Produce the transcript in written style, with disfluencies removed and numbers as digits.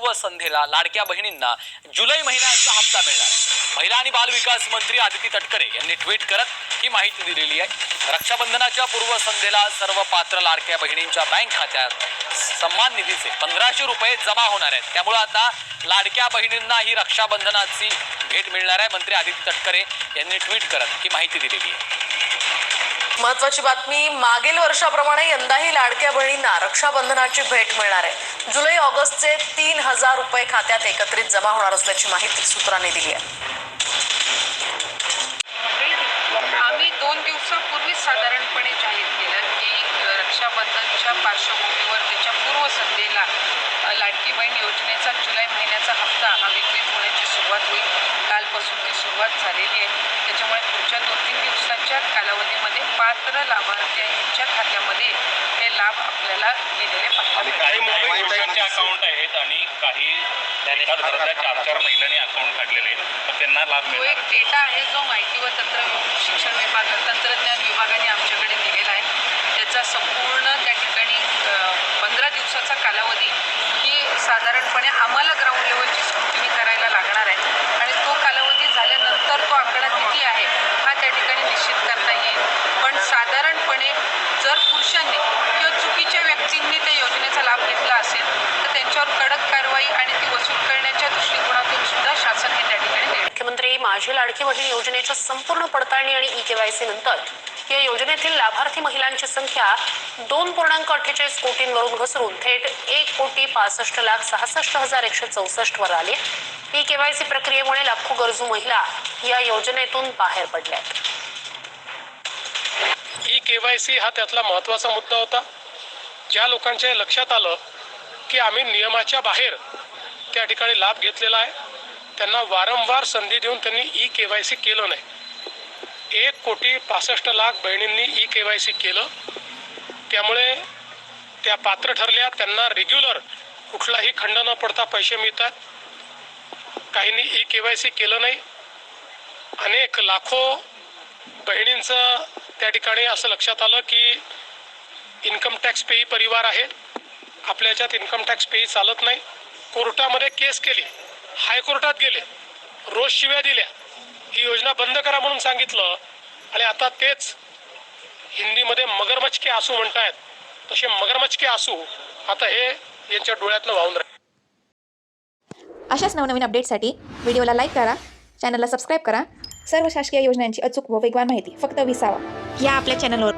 पूर्व संध्येला लाडक्या बहिणींना जुलै महिन्याचा हप्ता मिळणार आहे। महिला आणि बाल विकास मंत्री आदिती तटकरे यांनी ट्विट करत ही माहिती दिलेली आहे। रक्षाबंधनाच्या पूर्व संध्येला सर्व पात्र लाडक्या बहिणींच्या बँक खात्यात सन्मान निधीचे 1500 रुपये जमा होणार आहेत। त्यामुळे आता लाडक्या बहिणींना ही रक्षाबंधनाची भेट मिळणार आहे। मंत्री आदिती तटकरे यांनी ट्विट करत ही माहिती दिलेली आहे। महत्वाची बातमी, मागील वर्षाप्रमाणे यंदाही लाडक्या बहिणींना रक्षाबंधनाची भेट मिळणार आहे। जुलै ऑगस्टचे 3000 रुपये खात्यात एकत्रित जमा होणार असल्याची माहिती सूत्रांनी दिली आहे। आम्ही 2 दिवसापूर्वी साधारणपणे जाहीर केलं की रक्षाबंधनच्या पार्श्वभूमीवर त्याच्या पूर्वसंध्येला लाडकी बहीण योजनेचा जुलै महिन्याचा हप्ता हा वितरित होण्याची सुरुवात होईल। कालपासून ती सुरुवात झालेली आहे। त्याच्यामुळे पुढच्या 2-3 दिवसाच्या कालावधीमध्ये पात्र लाभार्थ्यांच्या खात्यामध्ये हे लाभ आपल्याला गेलेले पाहायला काही मुंबई अकाउंट आहेत आणि काही एखाद घरातल्या 4-4 महिलांनी अकाउंट काढलेले आहेत, तर त्यांना लाभ तो मिळणार। एक डेटा आहे जो माहिती व शिक्षण विभाग तंत्रज्ञान विभागाने आमच्याकडे दिलेला आहे। त्याचा संपूर्ण त्या ठिकाणी 15 दिवसाचा कालावधी ही साधारणपणे आम्हाला ग्राउंड लेवलची स्क्रुटिनी करायला लागणार आहे आणि तो कालावधी झाल्यानंतर तो आकडा किती आहे हा त्या ठिकाणी निश्चित करता येईल। पण साधारणपणे जर पुरुषांनी किंवा चुकीच्या व्यक्तींनी त्या योजनेचा लाभ घेतला असेल तर त्यांच्यावर कडक कारवाई आणि ती वसूल करण्याच्या दृष्टिकोनातून सुद्धा शासन हे त्या ठिकाणी देईल। मुख्यमंत्री माझी लाडकी बहीण योजनेच्या संपूर्ण पडताळणी आणि ई-केवायसी नंतर या योजनेतील लाभार्थी महिलांची संख्या 2.48 कोटींवरून घसरून थेट 1,65,66,164 वर आली। ई-केवायसी प्रक्रियेमुळे लाखो गरजू महिला या योजनेतून बाहेर पडल्यात। ई-केवायसी हा त्यातला महत्त्वाचा मुद्दा होता। ज्या लोकांच्या लक्षात आलं की आम्ही नियमाच्या बाहेर त्या ठिकाणी लाभ घेतलेला आहे, त्यांना वारंवार संधी देऊन त्यांनी ई-केवायसी केलं नाही। 1,65,00,000 बहिणींनी ई-केवायसी केलं, त्यामुळे त्या पात्र ठरल्या, त्यांना रेग्युलर कुठलाही खंड न पडता पैसे मिळतात। काहींनी ई-केवायसी केलं नाही। अनेक लाखो बहिणींचं त्या ठिकाणी असं लक्षात आलं की इन्कम टॅक्स पेई परिवार आहे, आपल्या याच्यात इन्कम टॅक्स पेई चालत नाही। कोर्टामध्ये केस केली, हायकोर्टात गेले, रोज शिव्या दिल्या, ही योजना बंद करा म्हणून सांगितलं आणि आता तेच हिंदीमध्ये मगरमच्छ के आंसू म्हणतायत, तसे मगरमच्छ के आंसू आता हे यांच्या डोळ्यातनं वाहून राहिले। अशाच नवनवीन अपडेटसाठी व्हिडिओला लाईक करा, चॅनलला सबस्क्राईब करा। सर्व शासकीय योजनांची अचूक व वेगवान माहिती फक्त 20 या आपल्या चॅनलवर